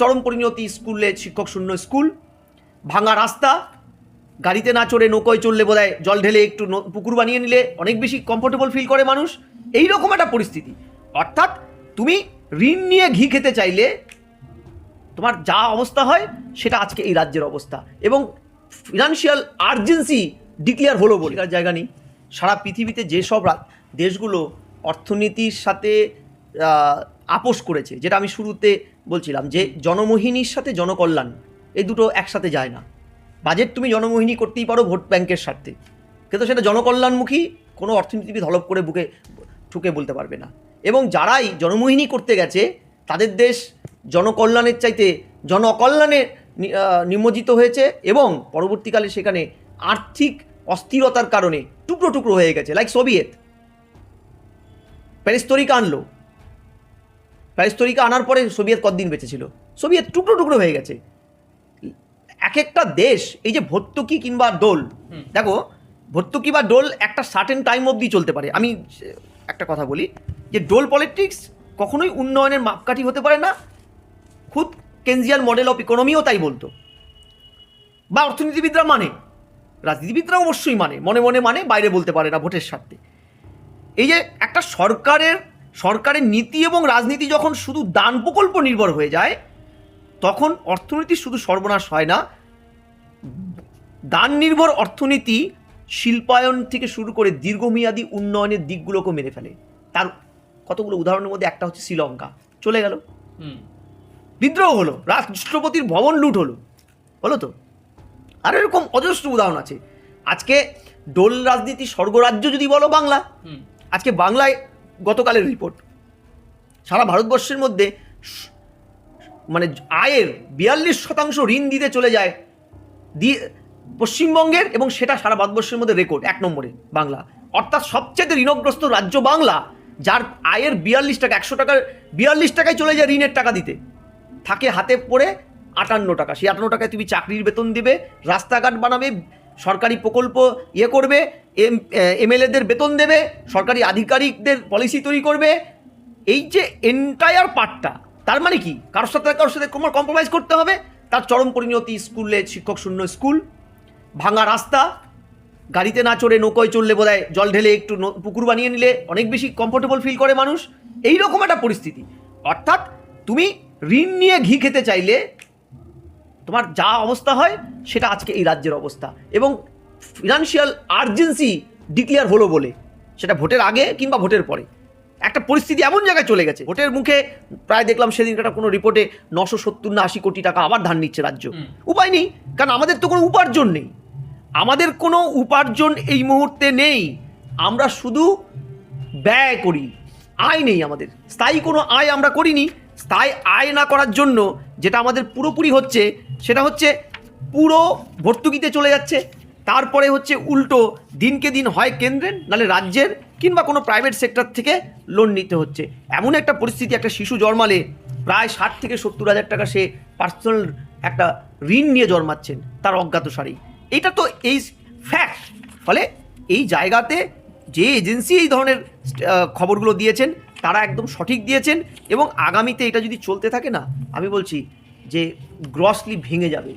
চরম পরিণতি, স্কুলে শিক্ষক শূন্য স্কুল, ভাঙা রাস্তা, গাড়িতে না চড়ে নৌকোয় চললে বোধহয় জল ঢেলে একটু পুকুর বানিয়ে নিলে অনেক বেশি কমফোর্টেবল ফিল করে মানুষ, এইরকম একটা পরিস্থিতি। অর্থাৎ তুমি ঋণ নিয়ে ঘি খেতে চাইলে তোমার যা অবস্থা হয় সেটা আজকে এই রাজ্যের অবস্থা। এবং ফিনান্সিয়াল আর্জেন্সি ডিক্লেয়ার হলো বলে জায়গা নেই। সারা পৃথিবীতে যেসব দেশগুলো অর্থনীতির সাথে আপোষ করেছে, যেটা আমি শুরুতে বলছিলাম যে জনমোহিনীর সাথে জনকল্যাণ এই দুটো একসাথে যায় না। বাজেট তুমি জনমোহিনী করতেই পারো ভোট ব্যাংকের স্বার্থে, কিন্তু সেটা জনকল্যাণমুখী কোনো অর্থনীতিবিদ হলপ করে বুকে ঠুকে বলতে পারবে না। এবং যারাই জনমোহিনী করতে গেছে তাদের দেশ জনকল্যাণের চাইতে জনকল্যাণে নিমজ্জিত হয়েছে এবং পরবর্তীকালে সেখানে আর্থিক অস্থিরতার কারণে টুকরো টুকরো হয়ে গেছে। লাইক সোভিয়েত প্যারিস্তরিকা আনলো, প্যারিস্তরিকা আনার পরে সোভিয়েত কতদিন বেঁচে ছিল? সোভিয়েত টুকরো টুকরো হয়ে গেছে। এক একটা দেশ, এই যে ভর্তুকি কিংবা ডোল, দেখো ভর্তুকি বা ডোল একটা সার্টেন টাইম অবধি চলতে পারে। আমি একটা কথা বলি যে ডোল পলিটিক্স কখনোই উন্নয়নের মাপকাঠি হতে পারে না। খুদ কেনজিয়ান মডেল অফ ইকোনমিও তাই বলতো, বা অর্থনীতিবিদরা মানে, রাজনীতিবিদরা অবশ্যই মানে, মনে মনে মানে, বাইরে বলতে পারে না ভোটের স্বার্থে। এই যে একটা সরকারের নীতি এবং রাজনীতি যখন শুধু দান প্রকল্প নির্ভর হয়ে যায়, তখন অর্থনীতি শুধু সর্বনাশ হয় না, দান নির্ভর অর্থনীতি শিল্পায়ন থেকে শুরু করে দীর্ঘমেয়াদী উন্নয়নের দিকগুলোকে মেরে ফেলে। তার কতগুলো উদাহরণের মধ্যে একটা হচ্ছে শ্রীলঙ্কা, চলে গেল, বিদ্রোহ হলো, রাষ্ট্রপতির ভবন লুট হলো তো। আর এরকম অজস্র উদাহরণ আছে। আজকে ডোল রাজনীতি স্বর্গরাজ্য যদি বলো বাংলা, আজকে বাংলায় গতকালের রিপোর্ট সারা ভারতবর্ষের মধ্যে মানে আয়ের 42% ঋণ দিতে চলে যায় পশ্চিমবঙ্গের, এবং সেটা সারা ভারতবর্ষের মধ্যে রেকর্ড 1 নম্বরে বাংলা। অর্থাৎ সবচেয়ে ঋণগ্রস্ত রাজ্য বাংলা, যার আয়ের 42 টাকা, 100 টাকার 42 টাকায় চলে যায় ঋণের টাকা দিতে, থাকে হাতে পড়ে 58 টাকা। সেই 58 টাকায় তুমি চাকরির বেতন দেবে, রাস্তাঘাট বানাবে, সরকারি প্রকল্প করবে, এমএলএদের বেতন দেবে, সরকারি আধিকারিকদের পলিসি তৈরি করবে। এই যে এন্টায়ার পার্টটা, তার মানে কি কারোর সাথে তোমার কম্প্রোমাইজ করতে হবে। তার চরম পরিণতি, স্কুলে শিক্ষক শূন্য স্কুল, ভাঙা রাস্তা, গাড়িতে না চড়ে নৌকোয় চললে বোধহয় জল ঢেলে একটু পুকুর বানিয়ে নিলে অনেক বেশি কমফোর্টেবল ফিল করে মানুষ, এইরকম একটা পরিস্থিতি। অর্থাৎ তুমি ঋণ নিয়ে ঘি খেতে চাইলে তোমার যা অবস্থা হয় সেটা আজকে এই রাজ্যের অবস্থা। এবং ফিনান্সিয়াল আর্জেন্সি ডিক্লেয়ার হলো বলে, সেটা ভোটের আগে কিংবা ভোটের পরে একটা পরিস্থিতি এমন জায়গায় চলে গেছে। ভোটের মুখে প্রায় দেখলাম সেদিনকার কোনো রিপোর্টে 970 না 80 কোটি টাকা আবার ধার নিচ্ছে রাজ্য। উপায় নেই, কারণ আমাদের তো কোনো উপার্জন নেই, আমাদের কোনো উপার্জন এই মুহূর্তে নেই। আমরা শুধু ব্যয় করি, আয় নেই আমাদের, স্থায়ী কোনো আয় আমরা করিনি। স্থায়ী আয় না করার জন্য যেটা আমাদের পুরোপুরি হচ্ছে, সেটা হচ্ছে পুরো ভর্তুকিতে চলে যাচ্ছে। তারপরে হচ্ছে উল্টো দিনকে দিন হয় কেন্দ্রের নাহলে রাজ্যের কিংবা কোনো প্রাইভেট সেক্টর থেকে লোন নিতে হচ্ছে। এমন একটা পরিস্থিতি, একটা শিশু জন্মালে প্রায় 60 থেকে 70 হাজার টাকা সে পার্সোনাল একটা ঋণ নিয়ে জন্মাচ্ছেন তার অজ্ঞাতসারেই। এটা তো এই ফ্যাক্ট। ফলে এই জায়গাতে যে এজেন্সি এই ধরনের খবরগুলো দিয়েছেন তারা একদম সঠিক দিয়েছেন, এবং আগামীতে এটা যদি চলতে থাকে না, আমি বলছি যে গ্রসলি ভেঙে যাবে